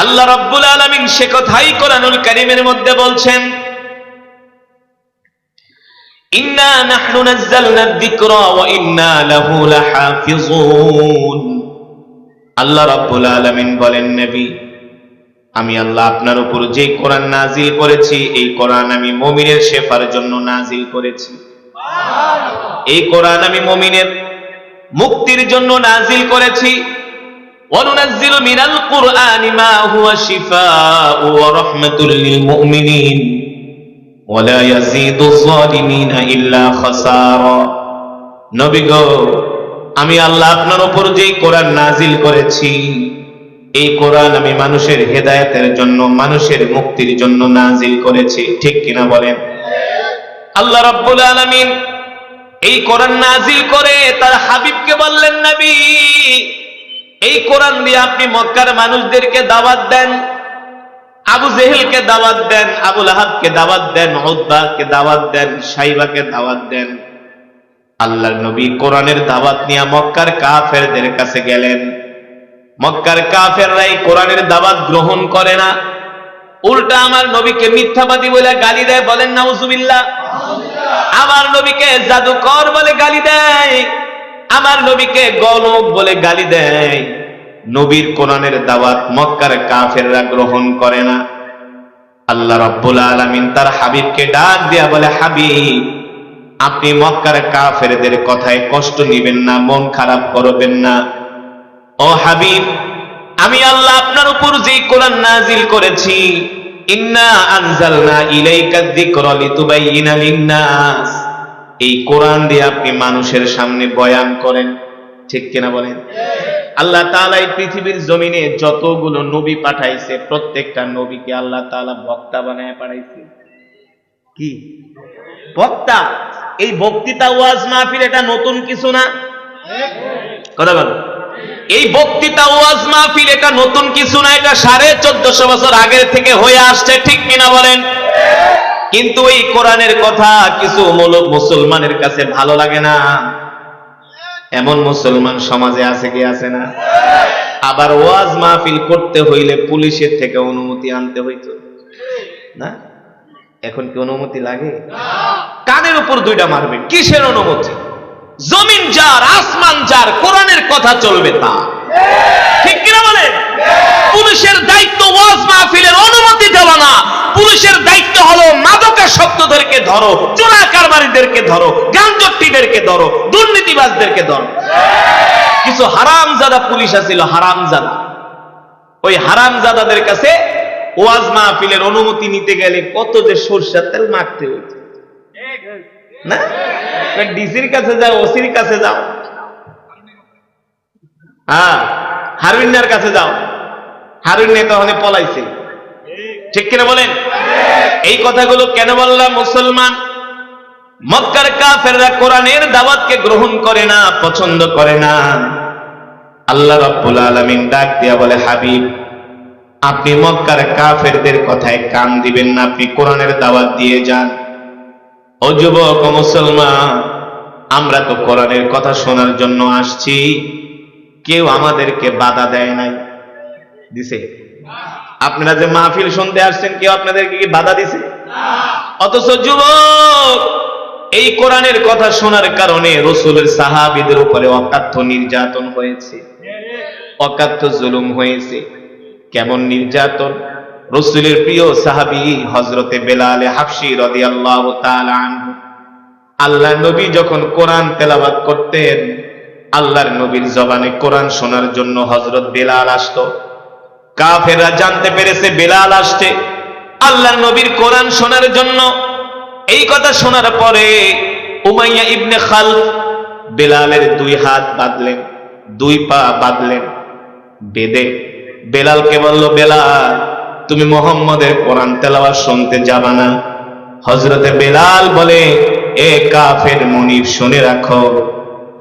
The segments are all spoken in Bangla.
আল্লাহ রাব্বুল আলামিন সে কথাই কোরআনুল কারীমের মধ্যে বলছেন, ইন্না নাহনু নাযালনা যিকরা ওয়া ইন্না লাহু লাহাফিজুন। আল্লাহ রাব্বুল আলামিন বলেন, নবী, আমি আল্লাহ আপনার উপর যে কোরআন নাজিল করেছি, এই কোরআন আমি মুমিনের শেফার জন্য নাজিল করেছি। এই কোরআন আমি মুমিনের মুক্তির জন্য নাজিল করেছি। ওয়ানুনাজ্জিলু মিনাল কুরআনি মা হুয়া শিফাউ ওয়া রাহমাতুল লিল মুমিনিন ওয়া লা ইয়াজিদুয যালিমিনা ইল্লা খাসারা। নবী গো, আমি আল্লাহ আপনার উপর যে কোরআন নাজিল করেছি, এই কোরআন আমি মানুষের হেদায়েতের জন্য, মানুষের মুক্তির জন্য নাজিল করেছি। ঠিক কিনা বলেন? আল্লাহ রাব্বুল আলামিন এই কোরআন নাজিল করে তার হাবিবকে বললেন, নবী, এই কোরআন দিয়ে আপনি মক্কার মানুষদেরকে দাওয়াত দেন, আবু জেহেলকে দাওয়াত দেন, আবু লাহাবকে দাওয়াত দেন, উতবাকে দাওয়াত দেন, সাইবাকে দাওয়াত দেন। আল্লাহর নবী কোরআনের দাওয়াত নিয়ে মক্কার কাফেরদের কাছে গেলেন। মক্কার কাফেররা এই কোরআনের দাওয়াত গ্রহণ করে না, উল্টা আমার নবীকে মিথ্যাবাদী বলে গালি দেয়। বলেন নাউজুবিল্লাহ। আমার নবীকে জাদুকর বলে গালি দেয়, আমার নবীকে গণক বলে গালি দেয়। নবীর কোরআনের দাওয়াত মক্কার কাফেররা গ্রহণ করে না। আল্লাহ রাব্বুল আলামিন তার হাবিবকে ডাক দিয়া বলে, হাবিব, আপনি মক্কার কাফেরদের কথায় কষ্ট নেবেন না, মন খারাপ করবেন না। ও হাবিব, আমি আল্লাহ আপনার উপর যে কোরআন নাজিল করেছি, ইন্না আনজালনা ইলাইকা যিকরা লিতুবাইয়িনা লিন-নাস, এই কোরআন দিয়ে আপনি মানুষের সামনে বয়ান করেন। ঠিক কিনা বলেন? আল্লাহ তাআলা এই পৃথিবীর জমিনে যতগুলো নবী পাঠাইছে, প্রত্যেকটা নবীকে আল্লাহ তাআলা বক্তা বানায় পাঠাইছে। কি বক্তা? এই বক্তৃতা, ওয়াজ মাহফিল এটা নতুন কিছু না। কথা বলো। এই বক্তৃতা, ওয়াজ মাহফিল এটা নতুন কিছু না, এটা 1450 বছর আগের থেকে হয়ে আসছে। ঠিক কিনা বলেন? কিন্তু এই কোরআনের কথা কিছু মুসলমানের কাছে ভালো লাগে না। এমন মুসলমান সমাজে আছে কি আছে না? আবার ওয়াজ মাহফিল করতে হইলে পুলিশের থেকে অনুমতি আনতে হইতো না? এখন কি অনুমতি লাগে? কানের উপর দুইটা মারবেন। কিসের অনুমতি? জমিন যার, আসমান যার, কোরআনের কথা চলবে তা। ঠিক কিনা বলেন? পুলিশের দায়িত্ব ওয়াজ মাহফিলের অনুমতি দেওয়া না। পুলিশের দায়িত্ব হলো মাদকাসক্তদেরকে ধরো, চোরা কারবারিদেরকে ধরো, গাঞ্জট্টিদেরকে ধরো, দুর্নীতিবাজদেরকে ধরো। কিছু হারামজাদা পুলিশ আছিল, হারামজাদা। ওই হারামজাদাদের কাছে ওয়াজ মাহফিলের অনুমতি নিতে গেলে কত যে সরষের তেল মাখতে হইতো না? ডিসির কাছে যাও, ওসির কাছে যাও, হ্যাঁ, হারুন্যার কাছে যাও। হারুন্যা তখন পলাইছে। ঠিক কিনা বলেন? এই কথাগুলো কেন বললাম? মুসলমান মক্কার কাফেররা কোরআনের দাওয়াতকে গ্রহণ করে না, পছন্দ করে না। আল্লাহ রাব্বুল আলামিন ডাক দিয়া বলে, হাবিব, আপনি মক্কার কাফেরদের কথায় কান দিবেন না, আপনি কোরআনের দাওয়াত দিয়ে যান। ও যুবক, ও মুসলমান, আমরা তো কোরআনের কথা শোনার জন্য আসছি, কেউ আমাদেরকে বাধা দেয় নাই। দিছে? আপনারা যে মাহফিল শুনতে আসছেন, কেউ আপনাদেরকে কি বাধা দিছে? অথচ যুবক, এই কোরআনের কথা শোনার কারণে রাসূলের সাহাবীদের উপরে অকাথ্য নির্যাতন হয়েছে, অকাথ্য জুলুম হয়েছে। কেমন নির্যাতন? রাসূলের প্রিয় সাহাবী হযরতে বেলাল হাবশী রাদিয়াল্লাহু তাআলা আনহু, আল্লাহর নবী যখন কোরআন তেলাওয়াত করতেন, আল্লাহর নবীর জবানে কোরআন শোনার জন্য হযরত বেলাল আসতো। কাফেররা জানতে পেরেছে বেলাল আসছে আল্লাহর নবীর কোরআন শোনার জন্য। এই কথা শোনার পরে উমাইয়া ইবনে খালদ বেলালের 2 হাত বাঁধলেন, 2 পা বাঁধলেন। বেদে বেলালকে বলল, বেলাল, তুমি মুহাম্মদের কোরআন তেলাওয়াত শুনতে যাবা না? হযরতে বেলাল বলে, এ কাফের মুনিফ, শুনে রাখো,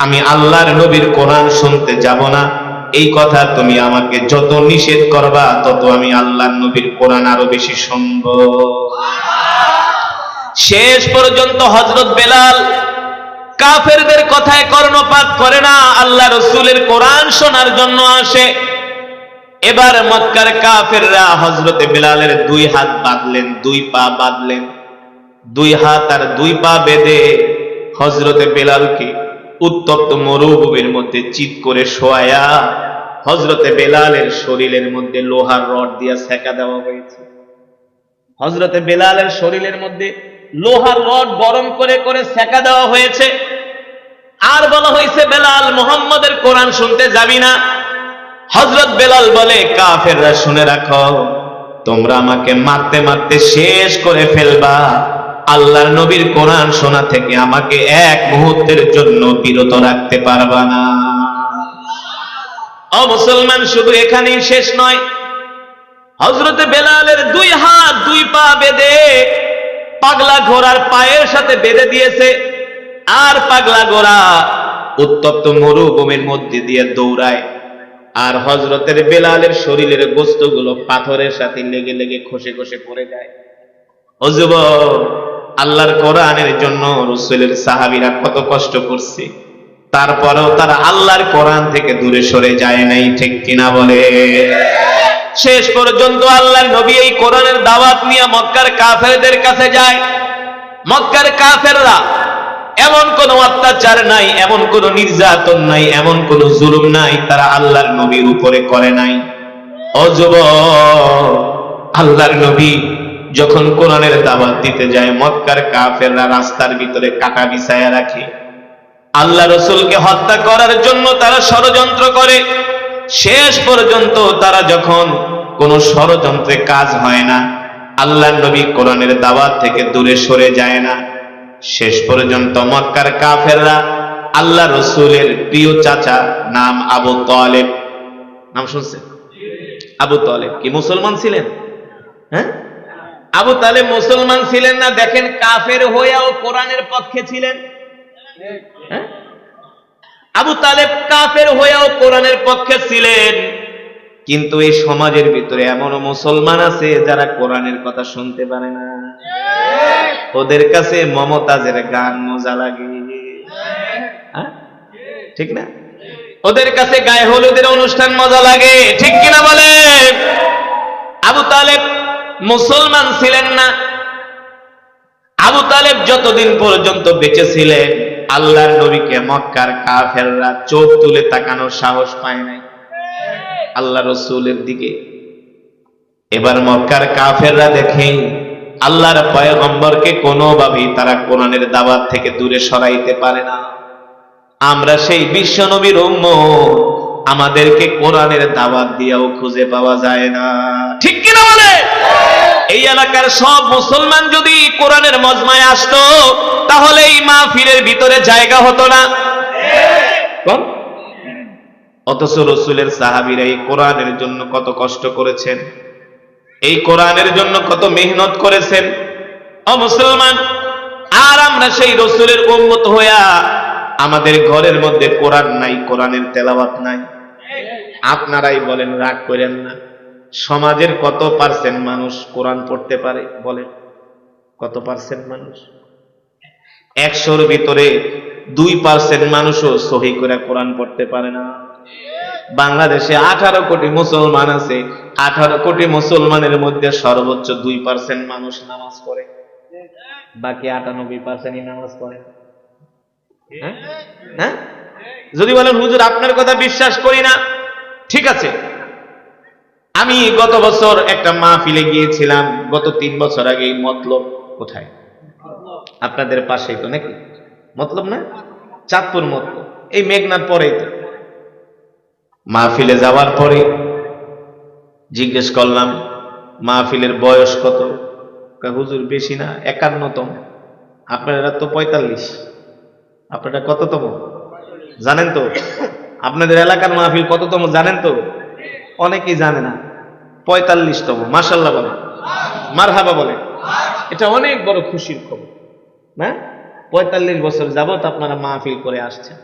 আমি আল্লাহর নবীর কোরআন শুনতে যাব না। এই কথা তুমি আমাকে যত নিষেধ করবা, তত আমি আল্লাহর নবীর কোরআন আরো বেশি শুনব। শেষ পর্যন্ত হযরত বেলাল কাফেরদের কথায় কর্ণপাত করে না, আল্লাহ রাসূলের কোরআন শোনার জন্য আসে। এবার মক্কার কাফেররা হযরতে বেলালের 2 হাত বাঁধলেন, 2 পা বাঁধলেন, 2 হাত আর 2 পা বেঁধে হযরতে বেলালকে উত্তপ্ত মরুভূমির মধ্যে চিৎ করে শোয়ায়া হযরতে বেলালের শরীরের মধ্যে লোহার রড দিয়া সেকা দেওয়া হয়েছে। হযরতে বেলালের শরীরের মধ্যে লোহার রড গরম করে করে সেকা দেওয়া হয়েছে। আর বলা হয়েছে, বেলাল, মুহাম্মাদের কোরআন শুনতে যাবি না। হযরত বেলাল বলে, কাফেররা শুনে রাখো, তোমরা আমাকে মারতে মারতে শেষ করে ফেলবা, আল্লাহর নবীর কোরআন শোনা থেকে আমাকে এক মুহূর্তের জন্য বিরত রাখতে পারবা না। ও মুসলমান, শুধু এখানেই শেষ নয়, হযরতে বেলালের 2 হাত 2 পা বেঁধে পাগলা ঘোড়ার পায়ের সাথে বেঁধে দিয়েছে। আর পাগলা ঘোড়া উত্তপ্ত মরুভূমির মধ্যে দিয়ে দৌড়ায়, আর হযরতের বেলালের শরীরের গোশতগুলো পাথরের সাথে লেগে লেগে খসে খসে পড়ে যায়। ও যুবক, আল্লাহর কোরআনের জন্য রাসূলের সাহাবীরা কত কষ্ট করছে, তারপরেও তারা আল্লাহর কোরআন থেকে দূরে সরে যায় নাই, ঠিক কিনা বলে? শেষ পর্যন্ত আল্লাহর নবী এই কোরআনের দাওয়াত নিয়ে মক্কার কাফেরদের কাছে যায়। মক্কার কাফেররা এমন কোন অত্যাচার নাই, এমন কোন নির্যাতন নাই, এমন কোন জুলুম নাই তারা আল্লাহর নবীর উপরে করে নাই। ও যুবক, আল্লাহর নবী যখন কোরআনের দাওয়াত দিতে যায়, মক্কার কাফেররা রাস্তার ভিতরে কাটা বিছায়া রাখে। আল্লাহ রাসূলকে হত্যা করার জন্য তারা ষড়যন্ত্র করে। শেষ পর্যন্ত তারা যখন কোন ষড়যন্ত্রে কাজ হয় না, আল্লাহর নবী কোরআনের দাওয়াত থেকে দূরে সরে যায় না, শেষ পর্যন্ত মক্কার কাফেররা আল্লাহ রাসূলের প্রিয় চাচা, নাম আবু তালেব, নাম শুনছেন? আবু তালেব কি মুসলমান ছিলেন? হ্যাঁ, আবু তালেব মুসলমান ছিলেন না, দেখেন কাফের হয়েও কোরআনের পক্ষে ছিলেন। হ্যাঁ, আবু তালেব কাফের হয়েও কোরআনের পক্ষে ছিলেন। কিন্তু এই সমাজের ভিতরে এমনও মুসলমান আছে যারা কোরআনের কথা শুনতে পারে না। ওদের কাছে মমতাজের গান মজা লাগে, ঠিক না? ওদের কাছে গায়ে হলুদের অনুষ্ঠান মজা লাগে, ঠিক কিনা বলে? আবু তালেব মুসলমান ছিলেন না। আবু তালেব যতদিন পর্যন্ত বেঁচে ছিলেন, আল্লাহর নবীকে মক্কার কাফেররা চোখ তুলে তাকানোর সাহস পায় নাই আল্লাহ রাসূলের দিকে। এবার মক্কার কাফেররা দেখে আল্লাহর পয়গম্বরকে কোনোভাবেই তারা কোরআনের দাওয়াত থেকে দূরে সরাইতে পারে না। আমরা সেই বিশ্ব নবীর উম্মত, আমাদেরকে কোরআনের দাওয়াত দিয়েও খুঁজে পাওয়া যায় না, ঠিক কিনা বলে? এই এলাকার সব মুসলমান যদি কোরআনের মজমায় আসতো, তাহলে এই মাহফিলের ভিতরে জায়গা হতো না। অথচ রাসূলের সাহাবীরা এই কোরআনের জন্য কত কষ্ট করেছেন, এই কোরআনের জন্য কত মেহনত করেছেন। ও মুসলমান, আর আমরা সেই রাসূলের উম্মত হইয়া আমাদের ঘরের মধ্যে কোরআন নাই, কোরআনের তেলাওয়াত নাই। আপনারাই বলেন, রাগ করেন না, সমাজের কত পার্সেন্ট মানুষ কোরআন পড়তে পারে? বলেন, কত পার্সেন্ট মানুষ? 100-র ভিতরে 2% মানুষও সহি করে কোরআন পড়তে পারে না। বাংলাদেশে 18 কোটি মুসলমান আছে, 18 কোটি মুসলমানের মধ্যে সর্বোচ্চ 2% মানুষ নামাজ পড়ে, বাকি 98% নামাজ পড়ে। হ্যাঁ, যদি বলেন হুজুর আপনার কথা বিশ্বাস করি না, ঠিক আছে। আমি গত বছর একটা মাহফিলে গিয়েছিলাম, গত 3 বছর আগে। মতলব কোথায়? আপনাদের পাশেই তো নাকি? মতলব না, চাঁদপুর মতলব, এই মেঘনার পরেই তো। মাহফিলে যাওয়ার পরে জিজ্ঞেস করলাম, মাহফিলের বয়স কত? হুজুর বেশি না, 51তম। আপনারা তো 45, আপনারা কততম জানেন তো? আপনাদের এলাকার মাহফিল কততম জানেন তো? অনেকেই জানে না। 45তম। মাশাআল্লাহ বলে, মারহাবা বলে, এটা অনেক বড় খুশির খবর না? 45 বছর যাবত আপনারা মাহফিল করে আসছেন,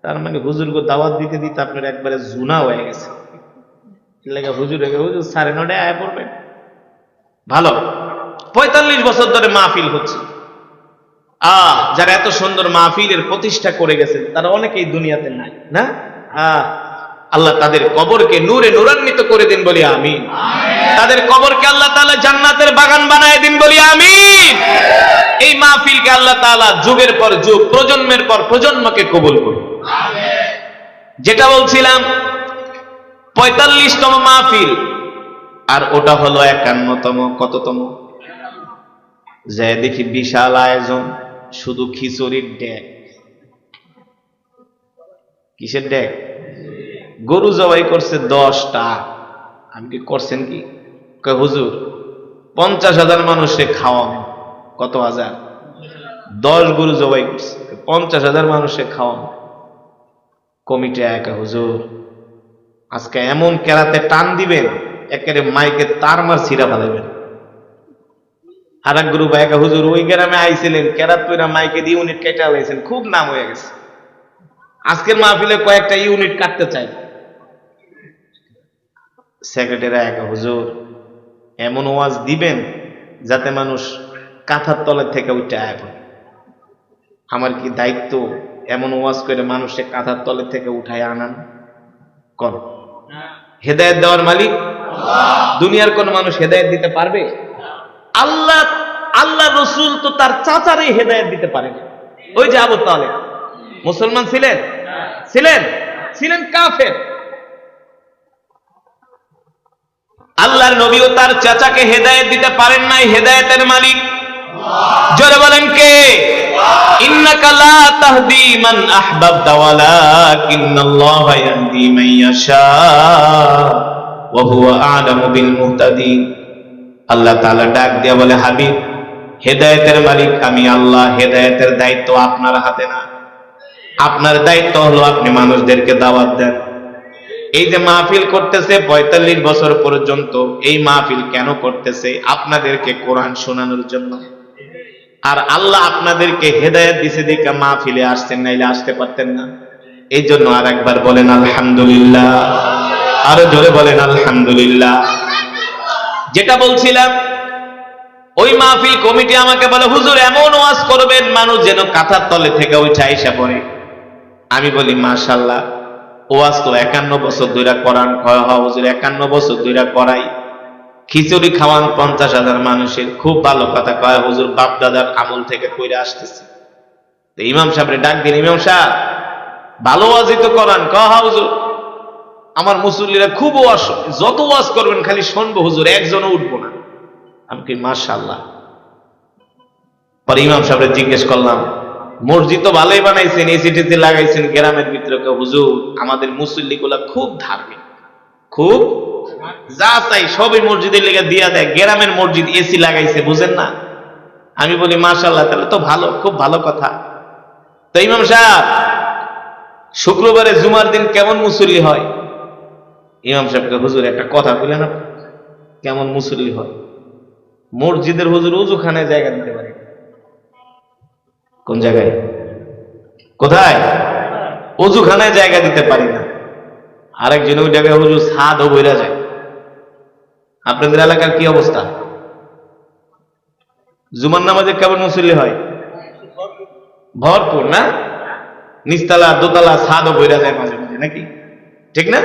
তার মানে হুজুরকে দাওয়াত দিতে দিতে আপনারা একবারে জুনা হয়ে গেছে। হুজুর 9:30 আয় পড়বেন, ভালো। 45 বছর ধরে মাহফিল হচ্ছে। যারা এত সুন্দর মাহফিলের প্রতিষ্ঠা করে গেছেন তারা অনেকেই দুনিয়াতে নাই না? আল্লাহ তাদের কবরকে নূরে নূরান্বিত করে দিন বলি আমিন। তাদের কবরকে আল্লাহ তাআলা জান্নাতের বাগান বানায় দিন বলি আমিন। এই মাহফিলকে আল্লাহ তাআলা যুগের পর যুগ, প্রজন্মের পর প্রজন্মকে কবুল করুন। যেটা বলছিলাম 45তম মাহফিল, আর ওটা হলো 51তম। কততম? যে দেখি বিশাল আয়োজন, শুধু খিচুড়ির ডেক। কিসের ডেক? গরু জবাই করছে 10টা। আমি কি করছেন কি? হুজুর 50,000 মানুষে খাওয়ানো। কত হাজার? 10 গরু জবাই করছে, 50,000 মানুষে খাওয়ানো। কমিটি একা হুজুর আজকে এমন কেরাতে টান দিবেন, একেবারে মাইকে তার মার ছিঁড়া ফেলাবেন। আর এক গ্রুপ একা হুজুর ওই গ্রামে আইছিলেন, কেরাত পয়রা মাইকে দিয়ে ইউনিট কেটে আলাইছেন, খুব নাম হয়ে গেছে। আজকের মাহফিলে কয়েকটা ইউনিট কাটতে চাই। সেক্রেটারি একা হুজুর এমন ওয়াজ দিবেন যাতে মানুষ কাঁথার তলের থেকে উঠে এখন। আমার কি দায়িত্ব এমন ওয়াজ করে মানুষকে কাঁথার তলের থেকে উঠায় আনান? কর। হেদায়েত দেওয়ার মালিক দুনিয়ার কোন মানুষ হেদায়েত দিতে পারবে? আল্লাহ। আল্লাহ রসুল তো তার চাচারই হেদায়েত দিতে পারেন। ওই যে আবু তালেব মুসলমান ছিলেন? ছিলেন? ছিলেন কাফের। আল্লাহর নবীও তার চাচাকে হেদায়েত দিতে পারেন নাই। হেদায়েতের মালিক জোরে বলেন কে? ইন্নাকা লা তাহদি মান আহবাবতা ওয়ালাকিন্নাল্লাহা ইয়াহদি মান ইয়াশা ওয়া হুয়া আ'লামু বিল মুহতাদিন। আল্লাহ তাআলা ডাক দিয়া বলে, হাবিব হেদায়েতের মালিক আমি আল্লাহ, হেদায়েতের দায়িত্ব আপনার হাতে না। আপনার দায়িত্ব হলো আপনি মানুষদেরকে দাওয়াত দেন। এই যে মাহফিল করতেছে 45 বছর পর্যন্ত, এই মাহফিল কেন করতেছে? আপনাদেরকে কোরআন শোনানোর জন্য। আর আল্লাহ আপনাদেরকে হেদায়েত দিছে দেখে মাহফিলে আসছেন, নাইলে আসতে পারতেন না। এই জন্য আর একবার বলেন আলহামদুলিল্লাহ, আরো জোরে বলেন আলহামদুলিল্লাহ। যেটা বলছিলাম, ওই মাহফিল কমিটি আমাকে বলে, হুজুর এমন ওয়াজ করবেন মানুষ যেন কাঁথার তলে থেকে উঠে আইসা পড়ে। আমি বলি মাশাআল্লাহ, ওয়াজ তো 51 বছর ধরে করান। হুজুর 51 বছর ধরে করাই, খিচুড়ি খাওয়ান 50,000 মানুষের, খুব ভালো কথা। কয় হুজুর বাপ দাদার আমল থেকে কইরে আসতেছে। তো ইমাম সাহেবরে ডাক দিন, ইমাম সাহেব ভালো ওয়াজই তো করান। হুজুর আমার মুসল্লিরা খুব ওয়াজ, যত ওয়াজ করবেন খালি শুনবো হুজুর, একজনও উঠবো না। আমি কি মাশাআল্লাহ। পরে ইমাম সাহেবরে জিজ্ঞেস করলাম, মসজিদ তো ভালোই বানাইছেন, এসিটিতে লাগাইছেন গ্রামের ভিতরে। হুজুর আমাদের মুসল্লিগুলা খুব ধার্মিক, খুব যা চাই সবই মসজিদের লেগে দিয়া দেয়। গ্রামের মসজিদ এসি লাগাইছে, বুঝেন না? আমি বলি মাশাআল্লাহ, তাহলে তো ভালো, খুব ভালো কথা। তো ইমাম সাহেব শুক্রবারে জুমার দিন কেমন মুসল্লি হয়? ইমাম সাহেবকে হুজুর একটা কথা বললেন, কেমন মুসল্লি হয়? মসজিদের হুজুর উজুখানায় জায়গা দিতে পারে। কোন জায়গায়? কোথায়? উজুখানায় জায়গা দিতে পারি না। আরেকজন ওই জায়গায় হুজুর ছাদও বইরা যায়। আপনাদের এলাকার কি অবস্থা? জুমার নামাজে কেমন মুসল্লি হয়? ভরপুর না? নিচতলা দোতলা ছাদও বইরা যায় মাঝে মাঝে, নাকি? ঠিক না?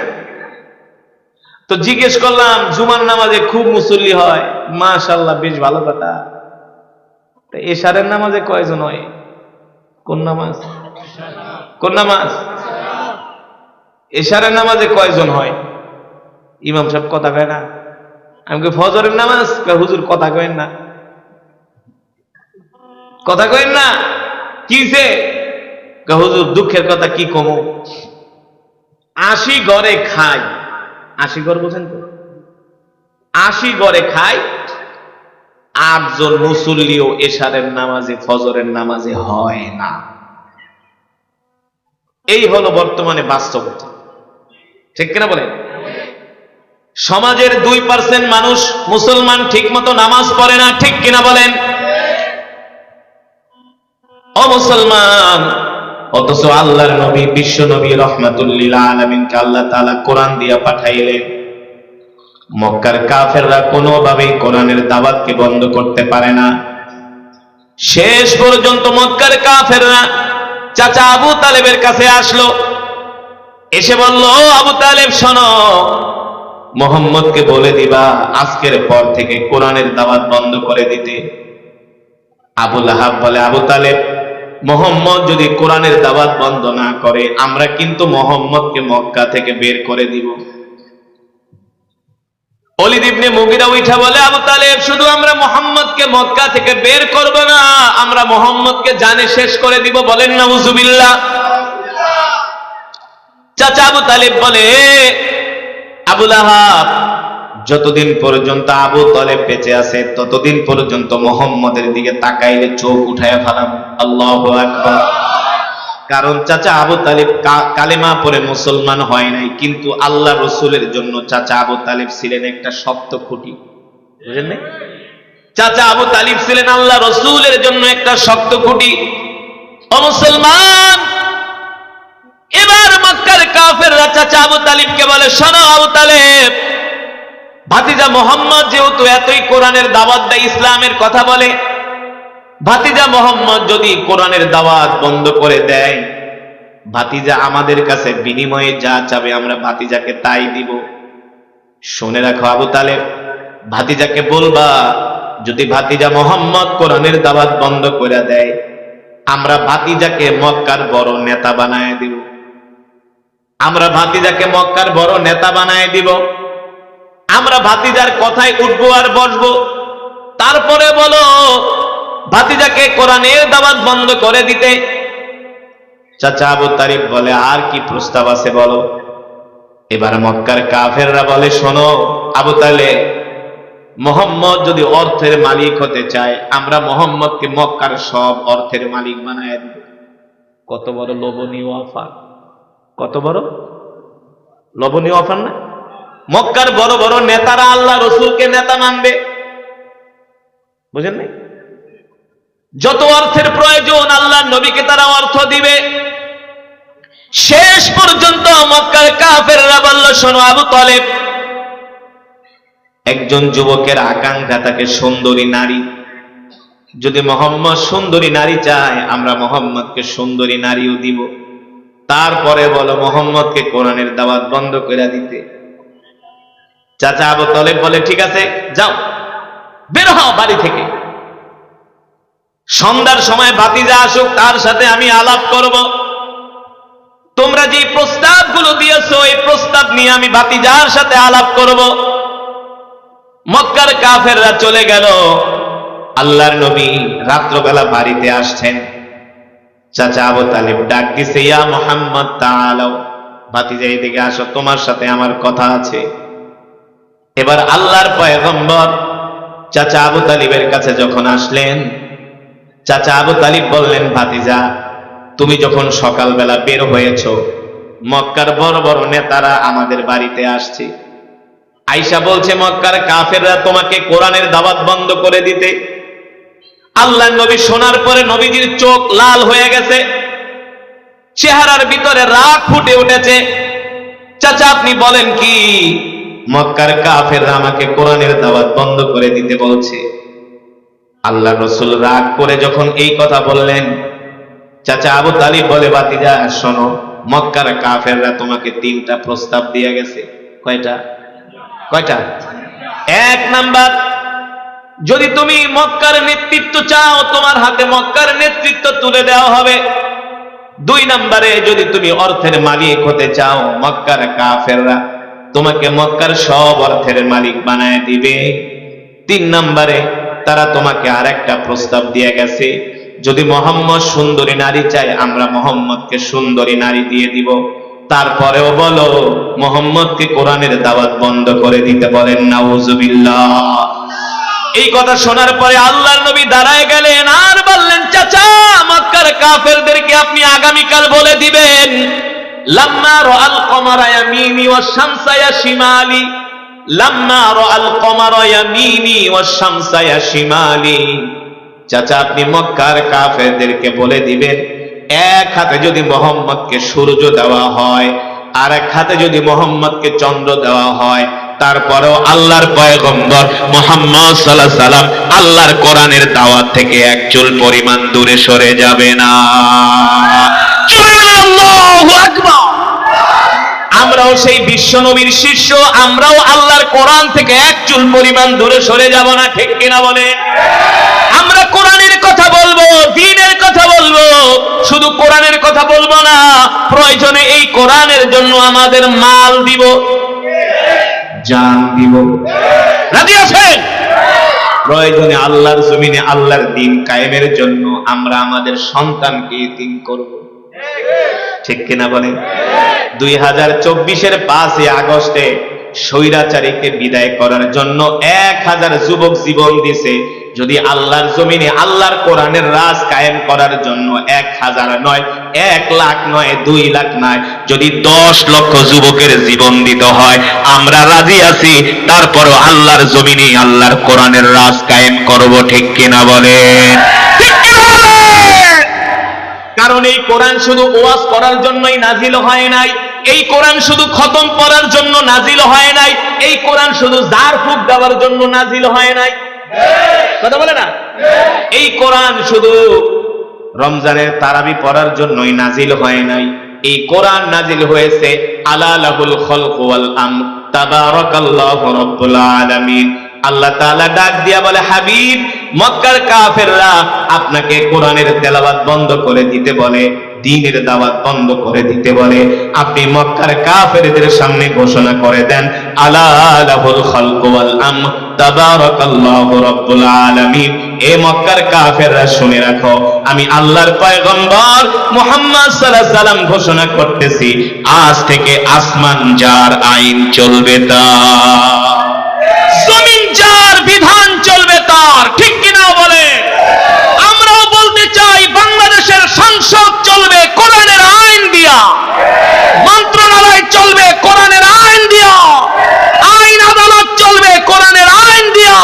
তো জিজ্ঞেস করলাম, জুমার নামাজে খুব মুসল্লি হয়, মাশাআল্লাহ, বেশ ভালো কথা। তো এশারের নামাজে কয়জন হয়? কোন নামাজ? কোন নামাজ? এশারের নামাজে কয়জন হয়? ইমাম সাহেব কথা কয় না। আমি কি ফজরের নামাজ? হুজুর কথা কয়েন না, কথা কয়েন না। কিছে? হুজুর দুঃখের কথা কি কমো, 80 ঘরে খাই। 80 ঘর বোঝেন তো? 80 ঘরে খাই, 8 জন মুসল্লিও এশারের নামাজে ফজরের নামাজে হয় না। এই হলো বর্তমানে বাস্তবতা, ঠিক কিনা বলেন? সমাজের 2% মানুষ মুসলমান ঠিক মতো নামাজ পড়ে না, ঠিক কিনা বলেন? ও মুসলমান, অথচ আল্লাহর নবী, বিশ্ব নবী রাহমাতুল লিল আলামিনকে আল্লাহ তাআলা কোরআন দিয়া পাঠাইলেন। মক্কার কাফেররা কোনোভাবেই কোরআনের দাওয়াতকে বন্ধ করতে পারে না। শেষ পর্যন্ত মক্কার কাফেররা চাচা আবু তালেবের কাছে আসলো, এসে বলল, আবু তালেব শোনো, মুহাম্মদকে বলে দিবা আজকের পর থেকে কোরআনের দাওয়াত বন্ধ করে দিতে। আবু লাহাব বলে, আবু তালেব, মুহাম্মদ যদি কোরআনের দাওয়াত বন্ধ না করে আমরা কিন্তু মুহাম্মদকে মক্কা থেকে বের করে দিব। ওলীদ ইবনে মুগীরা উঠা বলে, আবু তালেব, শুধু আমরা মুহাম্মদকে মক্কা থেকে বের করব না, আমরা মুহাম্মদকে জানে শেষ করে দিব। বলেন নাউজুবিল্লাহ। চাচা আবু তালেব বলে, আবু লাহাব, যতদিন পর্যন্ত আবু তালেব বেঁচে আছে ততদিন পর্যন্ত মুহাম্মদের দিকে তাকাইলে চোখ উঠায় ফেলাম। আল্লাহু আকবার। কারণ চাচা আবু তালেব কালেমা পড়ে মুসলমান হয় নাই, কিন্তু আল্লাহ রসুলের জন্য চাচা আবু তালেব ছিলেন একটা শক্ত খুঁটি। বুঝলেন না? চাচা আবু তালেব ছিলেন আল্লাহ রসুলের জন্য একটা শক্ত খুঁটি। ও মুসলমান, এবার মক্কার কাফেররা চাচা আবু তালেবকে বলে, শোনো আবু তালেব, ভাতিজা মুহাম্মদ যেহেতু এতই কোরআনের দাওয়াত দেয়, ইসলামের কথা বলে, ভাতিজা মুহাম্মদ যদি কোরআনের দাওয়াত বন্ধ করে দেয়, ভাতিজা আমাদের কাছে বিনিময়ে যা চাবে আমরা ভাতিজাকে তাই দিব। শুনে রাখো আবু তালেব, ভাতিজাকে বলবা যদি ভাতিজা মুহাম্মদ কোরআনের দাওয়াত বন্ধ করে দেয় আমরা ভাতিজাকে মক্কার বড় নেতা বানায় দিব। আমরা ভাতিজাকে মক্কার বড় নেতা বানায় দিব। আমরা ভাতিজার কথায় উঠবো আর বসবো। তারপরে বলো ভাতিজাকে কোরআনের দাওয়াত বন্ধ করে দিতে। চাচা আবু তালেব বলে, আর কি প্রস্তাব আছে বলো। এবার মক্কার কাফেররা বলে, শোনো আবু তালেব, মুহাম্মদ যদি অর্থের মালিক হতে চায় আমরা মুহাম্মদকে মক্কার সব অর্থের মালিক বানায় দিব। কত বড় লোভনীয় অফার! কত বড় লোভনীয় অফার না? মক্কার বড় বড় নেতারা আল্লাহ রসুলকে নেতা মানবে। বুঝেন নাই? যত অর্থের প্রয়োজন আল্লাহর নবীকে তারা অর্থ দিবে। শেষ পর্যন্ত মক্কার কাফেররা বলল, শোনো আবু তালেব, একজন যুবকের আকাঙ্ক্ষা থাকে সুন্দরী নারী। যদি মুহাম্মদ সুন্দরী নারী চায় আমরা মুহাম্মদকে সুন্দরী নারীও দিব। তারপরে বলো মুহাম্মদকে কোরআনের দাওয়াত বন্ধ করে দিতে। চাচা আবু তালেব বলে, ঠিক আছে, যাও, বের হও বাড়ি থেকে। সন্ধ্যার সময় ভাতিজা আসুক, তার সাথে আমি আলাপ করব। তোমরা যে প্রস্তাবগুলো দিয়েছো এই প্রস্তাব নিয়ে আমি ভাতিজার সাথে আলাপ করব। মক্কার কাফেররা চলে গেল। আল্লাহর নবী রাত্রবেলা বাড়িতে আসছেন। চাচা আবু তালেব ডাক দিছে, ইয়া মুহাম্মদ তাআলাও, ভাতিজা এদিকে আসো, তোমার সাথে আমার কথা আছে। এবার আল্লাহর পয়গম্বর চাচা আবু তালেবের কাছে যখন আসলেন, চাচা আবু তালেব বললেন, ভাতিজা তুমি যখন সকালবেলা বের হয়েছ মক্কার বড় বড় নেতারা আমাদের বাড়িতে আসছে। আয়েশা বলছে মক্কার কাফেররা তোমাকে কোরআনের দাওয়াত বন্ধ করে দিতে। আল্লাহর নবী শোনার পরে নবীজির চোখ লাল হয়ে গেছে, চেহারার ভিতরে রাগ ফুটে উঠেছে। চাচা আপনি বলেন কি? মক্কার কাফেররা আমাকে কোরআনের দাওয়াত বন্ধ করে দিতে বলছে। আল্লাহ রসুল রাগ করে যখন এই কথা বললেন, চাচা আবু তালেব বলে, ভাতিজা শোনো, মক্কার কাফেররা তোমাকে 3টা প্রস্তাব দিয়ে গেছে। কয়টা? কয়টা? 1 নাম্বার, যদি তুমি মক্কার নেতৃত্ব চাও তোমার হাতে মক্কার নেতৃত্ব তুলে দেওয়া হবে। 2 নাম্বারে, যদি তুমি অর্থের মালিক হতে চাও মক্কার কাফেররা তোমাকে মক্কার সব অর্থের মালিক বানায় দিবে। 3 নাম্বারে তারা তোমাকে আরেকটা প্রস্তাব দিয়ে গেছে, যদি মুহাম্মদ সুন্দরী নারী চায় আমরা মুহাম্মদকে সুন্দরী নারী দিয়ে দিব। তারপরেও বলো মুহাম্মদকে কোরআনের দাওয়াত বন্ধ করে দিতে। বলেন নাউজুবিল্লাহ। এই কথা শোনার পরে আল্লাহর নবী দাঁড়ায় গেলেন আর বললেন, চাচা মক্কার কাফেরদেরকে আপনি আগামীকাল বলে দিবেন, লাম্মা রাআল কমারা ইয়ামিনি ওয়াশ শামসা ইয়াশিমালি, লাম্মা রাআল কমারা ইয়ামিনি ওয়াশ শামসা ইয়াশিমালি। চাচা আপনি মক্কার কাফেরদেরকে বলে দিবেন, এক হাতে যদি মুহাম্মদকে সূর্য দেওয়া হয় আর এক হাতে যদি মুহাম্মদকে চন্দ্র দেওয়া হয়, তারপরেও আল্লাহর পয়গম্বর মুহাম্মদ সাল্লাল্লাহু আলাইহি সাল্লাম আল্লাহর কোরআনের দাওয়াত থেকে এক চুল পরিমাণ দূরে সরে যাবে না। আল্লাহু আকবার। আমরাও সেই বিশ্ব নবীর শিষ্য, আমরাও আল্লাহর কোরআন থেকে এক চুল পরিমাণ দূরে সরে যাব না, ঠিক কিনা বলে? আমরা কোরআনের কথা বলবো, দ্বীনের কথা বলবো, শুধু কোরআনের কথা বলবো না, প্রয়োজনে এই কোরআনের জন্য আমাদের মাল দিব, জান দিব। রাজি আছেন? প্রয়োজনে আল্লাহর জমিনে আল্লাহর দ্বীন কায়েমের জন্য আমরা আমাদের সন্তানকে ইতিম করব, ঠিক কিনা বলেন? 2024-এর 5 আগস্টে স্বৈরাচারীকে বিদায় করার জন্য 1000 যুবক জীবন দিছে। যদি আল্লাহর জমিনে আল্লাহর কোরআনের রাজ কায়েম করার জন্য 1000 নয়, 1 লাখ নয়, 2 লাখ নয়, যদি 10 লক্ষ যুবকের জীবন দিতে হয়, আমরা রাজি আছি। তারপরও আল্লাহর জমিনে আল্লাহর কোরআনের রাজ কায়েম করব, ঠিক কিনা বলেন? ঠিক কিনা বলেন? কারণ এই কোরআন শুধু ওয়াজ করার জন্যই নাজিল হয় নাই, এই কোরআন শুধু খতম পড়ার জন্য নাজিল হয় নাই, এই কোরআন শুধু জার ফুক দেওয়ার জন্য নাজিল হয় নাই। কথা বলে না? এই কোরআন শুধু রমজানের তারাবি পড়ার জন্যই নাজিল হয় নাই, এই কোরআন নাজিল হয়েছে আলা লাহুল খালকু ওয়াল আমর, তাবারাকাল্লাহু রাব্বুল আলামিন। আল্লাহ তাআলা ডাক দিয়া বলে, হাবিব, মক্কার কাফেররা আপনাকে কোরআনের তেলাওয়াত বন্ধ করে দিতে বলে, দ্বীনের দাওয়াত বন্ধ করে দিতে বলে। আপনি মক্কার কাফেরদের সামনে ঘোষণা করে দেন, আলা লাহুল খালকু ওয়াল আমর, তাবারাকাল্লাহু রাব্বুল আলামিন। এ মক্কার কাফেররা শুনে রাখো, আমি আল্লাহর পয়গম্বর মুহাম্মদ সাল্লাল্লাহু আলাইহি সাল্লাম ঘোষণা করতেছি, আজ থেকে আসমান যার, আইন চলবে তার, জমিন যার, বিধান চলবে তার, ঠিক কিনা বলে? আমরাও বলতে চাই, বাংলাদেশের সংসদ চলবে কোরআনের আইন দিয়া, মন্ত্রণালয় চলবে কোরআনের আইন দিয়া, আইন আদালত চলবে কোরআনের আইন দিয়া।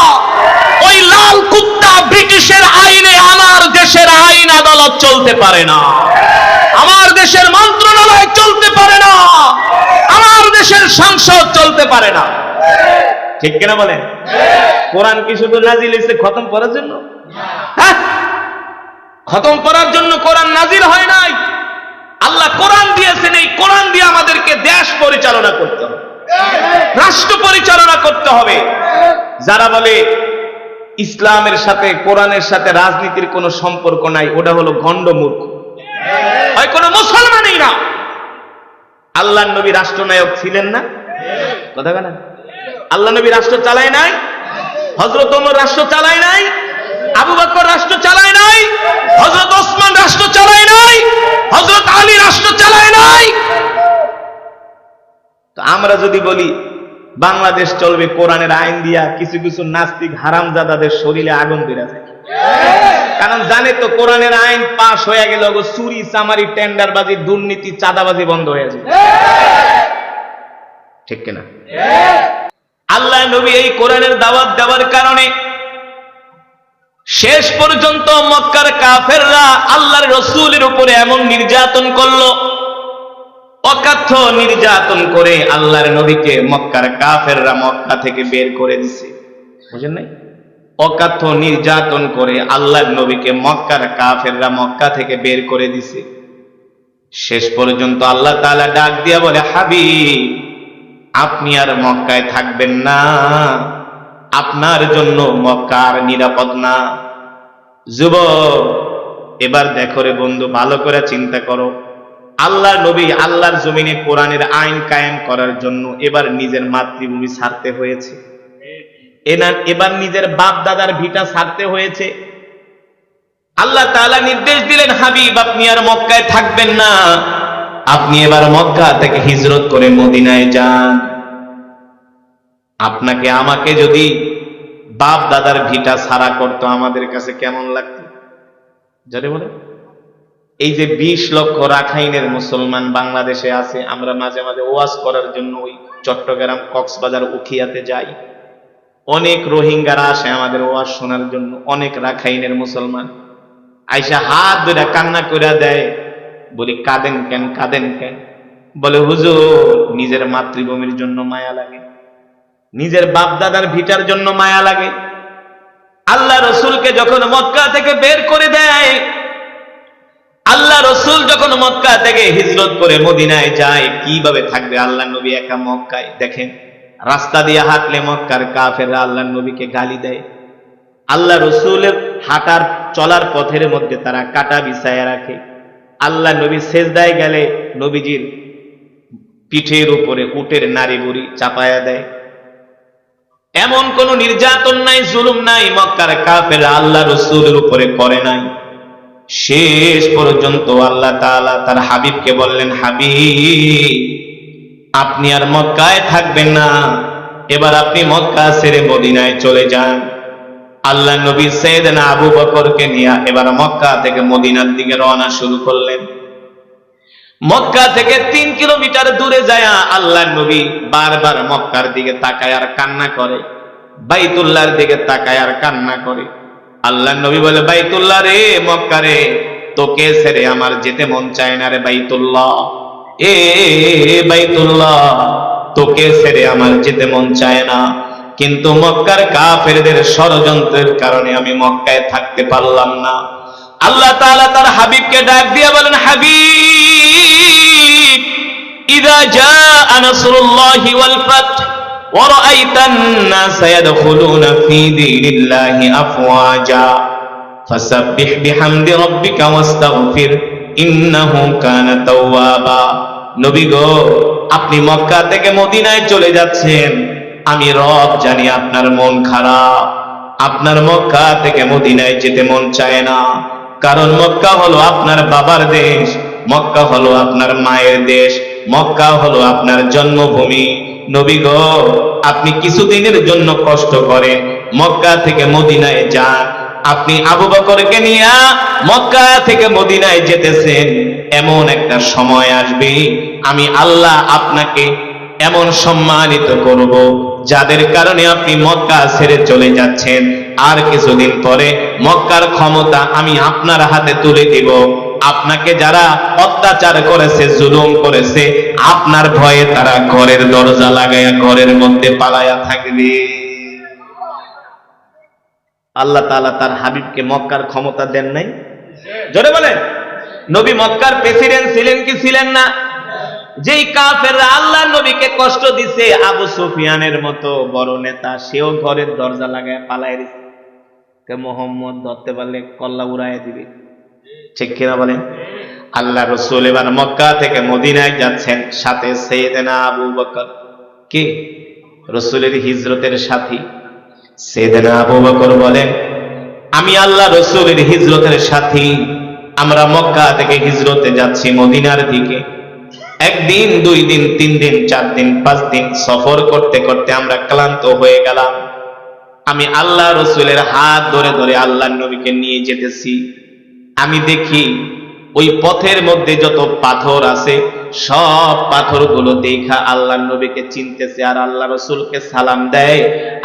ওই লাল কুত্তা ব্রিটিশের আইনে আমার দেশের আইন আদালত চলতে পারে না, আমার দেশের মন্ত্রণালয় চলতে পারে না, আমার দেশের সংসদ চলতে পারে না, ঠিক কিনা বলেন? কোরআন কি শুধু নাজিল হয়েছে খতম করার জন্য? হ্যাঁ, খতম করার জন্য কোরআন নাজিল হয় নাই। আল্লাহ কোরআন দিয়েছেন, এই কোরআন দিয়ে আমাদেরকে দেশ পরিচালনা করতে হবে, রাষ্ট্র পরিচালনা করতে হবে। যারা বলে ইসলামের সাথে কোরআনের সাথে রাজনীতির কোনো সম্পর্ক নাই, ওটা হলো গন্ড মূর্খ, হয় কোনো মুসলমানই না। আল্লাহর নবী রাষ্ট্রনায়ক ছিলেন না? কথা বলেন। আল্লাহ নবী রাষ্ট্র চালায় নাই? হযরত ওমর রাষ্ট্র চালায় নাই? আবু বকর রাষ্ট্র চালায় নাই? হযরত ওসমান রাষ্ট্র চালায় নাই? হযরত আলী রাষ্ট্র চালায় নাই? তো আমরা যদি বলি বাংলাদেশ চলবে কোরআনের আইন দিয়া, কিছু কিছু নাস্তিক হারামজাদাদের শরীরে আগুন বেরা যায়, কারণ জানে তো কোরআনের আইন পাশ হয়ে গেল চুরি চামারি টেন্ডারবাজি দুর্নীতি চাঁদাবাজি বন্ধ হয়ে যাবে, ঠিক কিনা? আল্লাহ নবী এই কোরআনের দাওয়াত দেওয়ার কারণে শেষ পর্যন্ত মক্কার কাফেররা আল্লাহর রাসূলের উপরে এমন নির্যাতন করলো, অকাথ্য নির্যাতন করে আল্লাহর নবীকে মক্কার কাফেররা মক্কা থেকে বের করে দিছে। বুঝেন নাই? অকাথ্য নির্যাতন করে আল্লাহর নবীকে মক্কার কাফেররা মক্কা থেকে বের করে দিছে। শেষ পর্যন্ত আল্লাহ তাআলা ডাক দিয়া বলে, হাবিব, আপনি আর মক্কায় থাকবেন না, আপনার জন্য মক্কা আর নিরাপদ না। যুবক, এবার দেখো রে বন্ধু, ভালো করে চিন্তা করো, আল্লাহর নবী আল্লাহর জমিনে কোরআনের আইন কায়েম করার জন্য এবার নিজের মাতৃভূমি ছাড়তে হয়েছে, এবার নিজের বাপ দাদার ভিটা ছাড়তে হয়েছে। আল্লাহ তাআলা নির্দেশ দিলেন, হাবিব, আপনি আর মক্কায় থাকবেন না, আপনি এবার মক্কা থেকে হিজরত করে মদিনায় যান। আপনাকে আমাকে যদি বাপ দাদার ভিটা ছাড়া করতো, আমাদের কাছে কেমন লাগতো? জানে বলে, এই যে 20 লক্ষ রাখাইনের মুসলমান বাংলাদেশে আছে, আমরা মাঝে মাঝে ওয়াজ করার জন্য ওই চট্টগ্রাম, কক্সবাজার, উখিয়াতে যাই, অনেক রোহিঙ্গারা আসে আমাদের ওয়াজ শোনার জন্য, অনেক রাখাইনের মুসলমান আইসা হাত ধরে কান্না করে দেয়। বলি, কাঁদেন কেন, কাঁদেন কেন? বলে, হুজুর, নিজের মাতৃভূমির জন্য মায়া লাগে, নিজের বাপ দাদার ভিটার জন্য মায়া লাগে। আল্লাহ রসুলকে যখন মক্কা থেকে বের করে দেয়, আল্লাহ রসুল যখন মক্কা থেকে হিজরত করে মদিনায় যায়, কিভাবে থাকবে আল্লাহ নবী একা মক্কায়? দেখেন, রাস্তা দিয়ে হাঁটলে মক্কার কাফেররা আল্লাহ নবীকে গালি দেয়। আল্লাহ রসুলের হাঁটার চলার পথের মধ্যে তারা কাটা বিছায়া রাখে। আল্লাহ নবী সেজদায় গেলে নবীজির পিঠের উপরে উটের নারী বুড়ি চাপায়া দেয়। এমন কোন নির্যাতন নাই, জুলুম নাই মক্কার কাফেররা আল্লাহ রসুলের উপরে করে নাই। শেষ পর্যন্ত আল্লাহ তাআলা তার হাবিবকে বললেন, হাবিব আপনি আর মক্কায় থাকবেন না, এবার আপনি মক্কা ছেড়ে মদিনায় চলে যান। আল্লাহ নবী সাইয়েদনা আবু বকরকে নিয়ে এবার মক্কা থেকে মদিনার দিকে রওনা শুরু করলেন। মক্কা থেকে 3 কিলোমিটার দূরে যায় আল্লাহ নবী বারবার মক্কার দিকে তাকায় আর কান্না করে, বাইতুল্লাহর দিকে তাকায় আর কান্না করে। আল্লাহ নবী বলে, বাইতুল্লাহ রে, মক্কা রে, তোকে ছেড়ে আমার যেতে মন চায় না রে বাইতুল্লাহ, এ বাইতুল্লাহ, তোকে ছেড়ে আমার যেতে মন চায় না, কিন্তু মক্কার কাফেরদের ষড়যন্ত্রের কারণে আমি মক্কায় থাকতে পারলাম না। আল্লাহ তাআলা তার হাবিবকে ডাক দিয়ে বলেন, হাবিব ইযা জাআ নাসরুল্লাহি ওয়াল ফাত ওয়া রাআইতান নাসা ইয়াদখুলুনা ফি দীনিল্লাহি আফওয়াজা ফাসাব্বিহ বিহামদি রাব্বিকা ওয়াস্তাগফির ইন্নাহু কানা তাওয়াবা। নবী গো, আপনি মক্কা থেকে মদিনায় চলে যাচ্ছেন, আমি রব জানি আপনার মন খারাপ, আপনার মক্কা থেকে মদিনায় যেতে মন চায় না, কারণ মক্কা হলো আপনার বাবার দেশ, মক্কা হলো আপনার মায়ের দেশ, মক্কা হলো আপনার জন্মভূমি। নবী গো, আপনি কিছুদিনের জন্য কষ্ট করে মক্কা থেকে মদিনায় যান। আপনি আবু বকরকে নিয়ে মক্কা থেকে মদিনায় যেতেছেন, এমন একটা সময় আসবে আমি আল্লাহ আপনাকে এমন সম্মানিত করব যাদের কারণে আপনি মক্কা ছেড়ে চলে যাচ্ছেন, আর কিছুদিন পরে মক্কার ক্ষমতা আমি আপনার হাতে তুলে দিব। আপনাকে যারা অত্যাচার করেছে, জুলুম করেছে, আপনার ভয়ে তারা ঘরের দরজা লাগাইয়া ঘরের মধ্যে পালাইয়া থাকবে। আল্লাহ তাআলা তার হাবিবকে মক্কার ক্ষমতা দেন নাই? জোরে বলেন। নবী মক্কার প্রেসিডেন্ট ছিলেন কি ছিলেন না? যেই কাফেররা আল্লাহ নবীকে কষ্ট দিছে, আবু সুফিয়ানের মতো বড় নেতা, সেও ঘরের দরজা লাগায় পালায় দিছে। মোহাম্মদ ধরতে পারলে কল্লা উড়াইয়া দিবে, ঠিক কিনা বলেন? আল্লাহ রসুল এবার মক্কা থেকে মদিনায় যাচ্ছেন, সাথে সাইয়েদনা আবু বকর, কি রসুলের হিজরতের সাথী। সাইয়েদনা আবু বকর বলেন, আমি আল্লাহ রসুলের হিজরতের সাথী, আমরা মক্কা থেকে হিজরতে যাচ্ছি মদিনার দিকে। 1 দিন 2 দিন 3 দিন 4 দিন 5 দিন সফর করতে করতে আমরা ক্লান্ত হয়ে গেলাম। আমি আল্লাহ রসুলের হাত ধরে ধরে আল্লাহ নবীকে নিয়ে যেতেছি। আমি দেখি ওই পথের মধ্যে যত পাথর আছে সব পাথরগুলো দেখা আল্লাহ নবীকে চিনতেছে, আর আল্লাহ রসুলকে সালাম দেয়,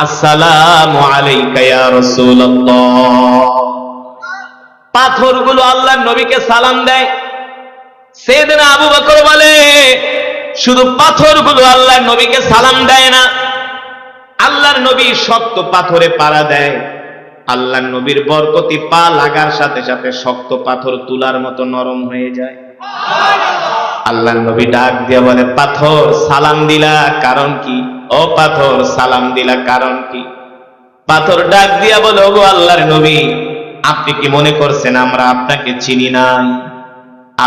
আসসালামু আলাইকা ইয়া রাসূলুল্লাহ। পাথরগুলো আল্লাহ নবীকে সালাম দেয়। সাইয়েদনা আবু বকর বলে, শুধু পাথরগুলো আল্লাহর নবীকে সালাম দেয় না, আল্লাহর নবী শক্ত পাথরে পাড়া দেয়। আল্লাহর নবীর বরকতি পা লাগার সাথে সাথে শক্ত পাথর তুলার মতো নরম হয়ে যায়। আল্লাহর নবী ডাক দিয়ে বলে, পাথর সালাম দিলা কারণ কি? ও পাথর সালাম দিলা কারণ কি? পাথর ডাক দিয়া বলে, ওগো আল্লাহর নবী, আপনি কি মনে করছেন আমরা আপনাকে চিনি না?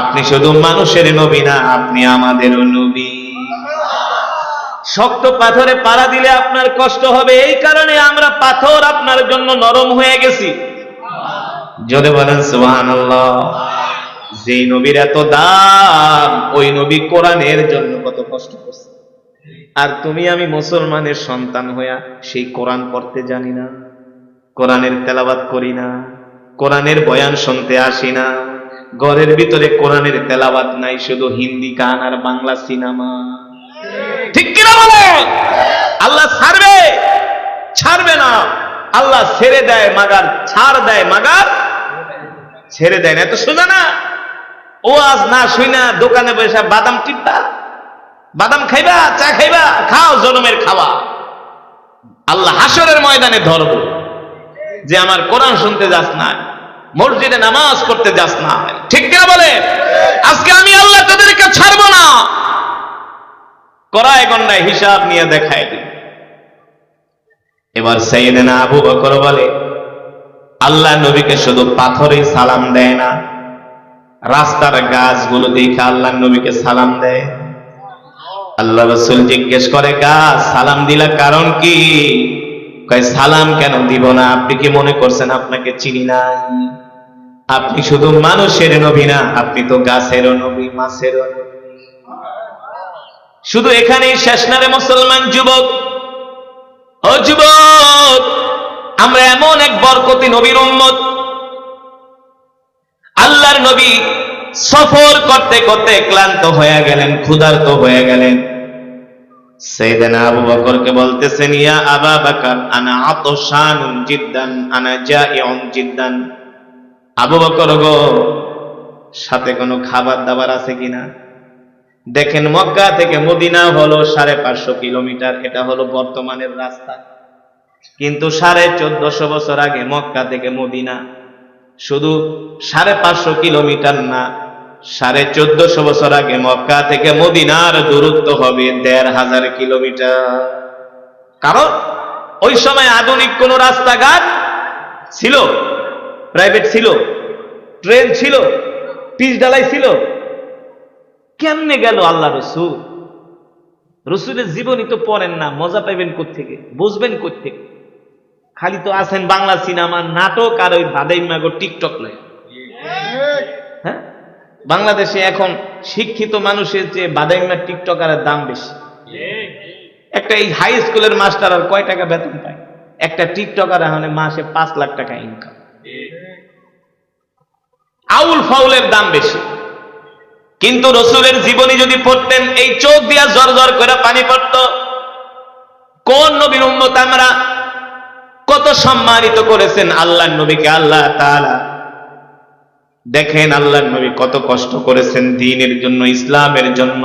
আপনি শুধু মানুষের নবী না, আপনি আমাদেরও নবী। শক্ত পাথরে পাড়া দিলে আপনার কষ্ট হবে, এই কারণে আমরা পাথর আপনার জন্য নরম হয়ে গেছি। জোরে বলেন সুবহানাল্লাহ। যেই নবীর এত দাম, ওই নবী কোরআনের জন্য কত কষ্ট করছে, আর তুমি আমি মুসলমানের সন্তান হইয়া সেই কোরআন পড়তে জানি না, কোরআনের তেলাওয়াত করি না, কোরআনের বয়ান শুনতে আসি না, ঘরের ভিতরে কোরআনের তেলাওয়াত নাই, শুধু হিন্দি গান আর বাংলা সিনেমা। ঠিক কিনা বলে? আল্লাহ ছাড়বে? ছাড়বে না। আল্লাহ ছেড়ে দেয় মাগার ছাড় দেয়, মাগার ছেড়ে দেয় না। এত শোনা না, ওয়াজ না শুনা দোকানে বসে বাদাম টিপবা, বাদাম খাইবা, চা খাইবা, খাও জনমের খাওয়া। আল্লাহ হাসরের ময়দানে ধরবো যে আমার কোরআন শুনতে যাস না, মসজিদে নামাজ পড়তে যাস না, ঠিক কিনা বলে? আজকে আমি আল্লাহ তাদেরকে ছাড়বো না, করায় গন্ডায় হিসাব নিয়ে দেখায় দিই। এবার সাইয়েদনা আবু বকর বলে, আল্লাহ নবীকে শুধু পাথরে সালাম দেয় না, রাস্তার গাছগুলো দেখে আল্লাহ নবীকে সালাম দেয়। আল্লাহ রাসূল জিজ্ঞেস করে, গাছ সালাম দিলা কারণ কি? কয়, সালাম কেন দিব না? আপনি কি মনে করছেন আপনাকে চিনি না? আপনি শুধু মানুষের নবী না, আপনি তো গাছেরও নবী, মাছেরও নবী। শুধু এখানেই শেষ না রে মুসলমান যুবক। ও যুবক, আমরা এমন এক বরকতি নবীর উম্মত, আল্লাহর নবী সফর করতে করতে ক্লান্ত হয়ে গেলেন, ক্ষুধার্ত হয়ে গেলেন। সাইয়েদনা আবু বকরকে বলতেছেন, ইয়া আবা বকর আনা আতশানুন জিদ্দান আনা জাইউন জিদ্দান। আবু বকর গো, সাথে কোনো খাবার দাবার আছে কিনা? দেখেন, মক্কা থেকে মদিনা হলো 550 কিলোমিটার, এটা হলো বর্তমানের রাস্তা। কিন্তু 1450 বছর আগে মক্কা থেকে মদিনা শুধু 550 কিলোমিটার না, 1450 বছর আগে মক্কা থেকে মদিনার দূরত্ব হবে 1500 কিলোমিটার। কারণ ওই সময় আধুনিক কোন রাস্তাঘাট ছিল? প্রাইভেট ছিল, ট্রেন ছিল, পিচ ঢালাই ছিল? কেমনে গেল আল্লাহ রসুল? রসুলের জীবনী তো পড়েন না, মজা পাইবেন কোত্থেকে, বুঝবেন কোত্থেকে? খালি তো আছেন বাংলা সিনেমা, নাটক আর ওই বাদাইমাগো টিকটক লয়। হ্যাঁ, বাংলাদেশে এখন শিক্ষিত মানুষের চেয়ে বাদাইমা টিকটকারের দাম বেশি। একটা এই হাই স্কুলের মাস্টার আর কয় টাকা বেতন পায়? একটা টিকটকার এখন মাসে 5 লাখ টাকা ইনকাম। আউল ফাউলের দাম বেশি। কিন্তু রসুলের জীবনী যদি পড়তেন, এই চোখ দিয়া জর জর করে পানি পড়ত। কোন নবীর উম্মত আমরা, কত সম্মানিত করেছেন আল্লাহর নবীকে আল্লাহ তাআলা। দেখেন আল্লাহর নবী কত কষ্ট করেছেন দ্বীনের জন্য, ইসলামের জন্য।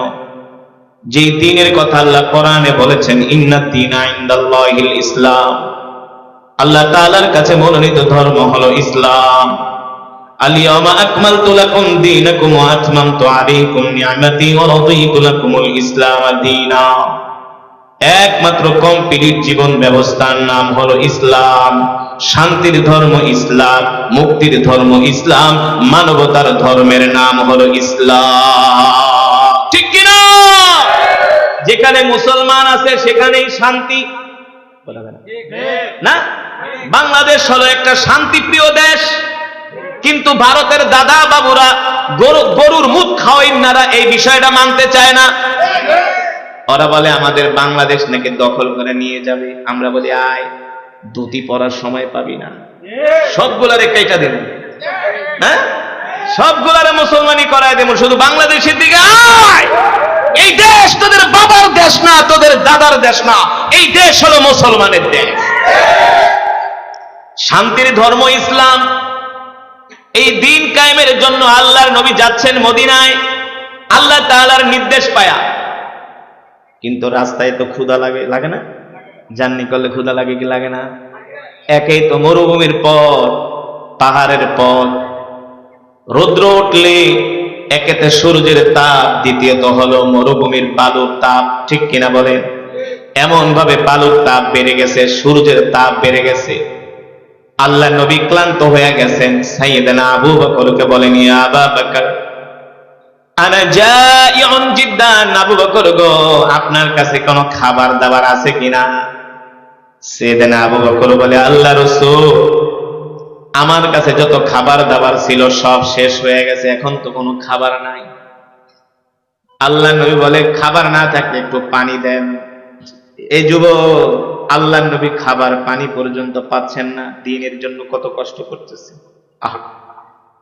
যে দ্বীনের কথা আল্লাহ কোরআনে বলেছেন, ইন্নাদ দীনা ইনদাল্লাহিল ইসলাম, আল্লাহ তাআলার কাছে মনোনীত ধর্ম হলো ইসলাম। আল-ইয়াওমা আকমালতু লাকুম দীনাকুম ওয়া আতমামতু আলাইকুম নি'মাতি ওয়া রাদিতু লাকুমুল ইসলাম দীনা। একমাত্র কমপ্লিট জীবন ব্যবস্থার নাম হলো ইসলাম। শান্তির ধর্ম ইসলাম, মুক্তির ধর্ম ইসলাম, মানবতার ধর্মের নাম হলো ইসলাম। ঠিক কি না? যেখানে মুসলমান আছে সেখানেই শান্তি। না, বাংলাদেশ হলো একটা শান্তিপ্রিয় দেশ, কিন্তু ভারতের দাদা বাবুরা গরুর মুখ খাওয়াইনারা এই বিষয়টা মানতে চায় না। ওরা বলে আমাদের বাংলাদেশ নাকি দখল করে নিয়ে যাবে। আমরা বলি, আয়, ধুতি পরার সময় পাবি না, সবগুলারে কেটে দেব। হ্যাঁ, সবগুলারে মুসলমানি করায় দেব, শুধু বাংলাদেশের দিকে আয়। এই দেশ তোদের বাবার দেশ না, তোদের দাদার দেশ না, এই দেশ হলো মুসলমানের দেশ। শান্তির ধর্ম ইসলাম। এই দিন কায়েমের জন্য আল্লাহর নবী যাচ্ছেন মদিনায়, আল্লাহ তাআলার নির্দেশ পায়া। কিন্তু রাস্তায় তো ক্ষুধা লাগে না? জার্নি করলে ক্ষুধা লাগে কি লাগে না? একেই তো মরুভূমির পথ, পাহাড়ের পথ, রৌদ্র উঠলে একেতে সূর্যের তাপ, দ্বিতীয়ত হলো মরুভূমির বালুর তাপ। ঠিক কিনা বলেন? এমন ভাবে বালুর তাপ বেড়ে গেছে, সূর্যের তাপ বেড়ে গেছে। আল্লাহ নবী ক্লান্ত হয়ে গেছেন। সাইয়েদনা আবু বকরকে বলেন, ইয়া আবা বকর আনা জাইউন জিদ্দান। আবু বকর গো, আপনার কাছে কোনো খাবার দাবার আছে কিনা? সাইয়েদনা আবু বকর বলে, আল্লাহ রাসূল, আমার কাছে যত খাবার দাবার ছিল সব শেষ হয়ে গেছে, এখন তো কোনো খাবার নাই। আল্লাহ নবী বলে, খাবার না থাকলে একটু পানি দেন। এই যুবক, আল্লাহ নবী খাবার পানি পর্যন্ত পাচ্ছেন না, দ্বীনের জন্য কত কষ্ট করতেছে।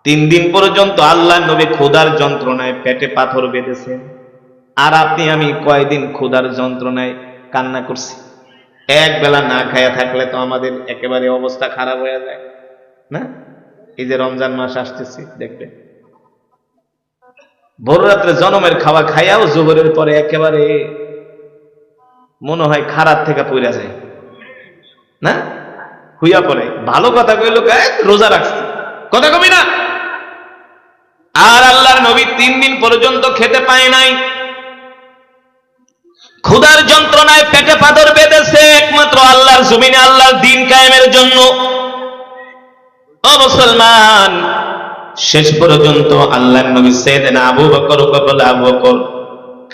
3 দিন পর্যন্ত আল্লাহ নবী ক্ষুধার যন্ত্রণায় পেটে পাথর বেঁধেছেন। আর আপনি আমি কয়দিন ক্ষুধার যন্ত্রণায় কান্না করছি। এক বেলা না খায়া থাকলে তো আমাদের একেবারে অবস্থা খারাপ হয়ে যায় না? এই যে রমজান মাস আসতেছে, দেখবে ভোর রাত্রে জনমের খাওয়া খাইয়াও জোহরের পরে একেবারে মনে হয় খারাপ থেকে পড়ে যায় না, হুইয়া পড়ে। ভালো কথা কইল, রোজা রাখছি, কথা কবি না। আর আল্লাহর নবী 3 দিন পর্যন্ত খেতে পায় নাই, ক্ষুধার যন্ত্রণায় পেটে পাথর বেঁধেছে, একমাত্র আল্লাহর জমিনে আল্লাহর দ্বীন কায়েমের জন্য। ও মুসলমান, শেষ পর্যন্ত আল্লাহর নবী সাইয়েদনা আবু বকরকে বলে, আবু বকর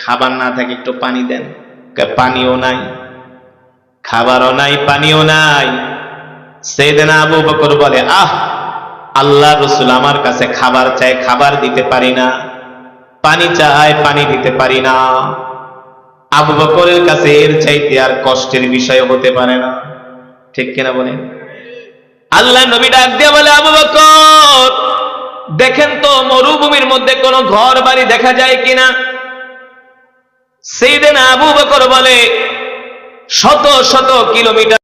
খাবার না থাকে একটু পানি দেন। পানিও নাই, খাবারও নাই, পানিও নাই। সাইয়েদনা আবু বকর বলে, আল্লাহর রাসূল আমার কাছে খাবার চায়, খাবার দিতে পারি না, পানি চায়, পানি দিতে পারি না। আবু বকরের কাছে এর চাইতে আর কষ্টের বিষয় হতে পারে না, ঠিক কিনা বলেন? আল্লাহ নবী ডাক দিয়ে বলে, আবু বকর দেখেন তো মরুভূমির মধ্যে কোনো ঘর বাড়ি দেখা যায় কিনা। সাইয়েদনা আবু বকর বলে, শত শত কিলোমিটার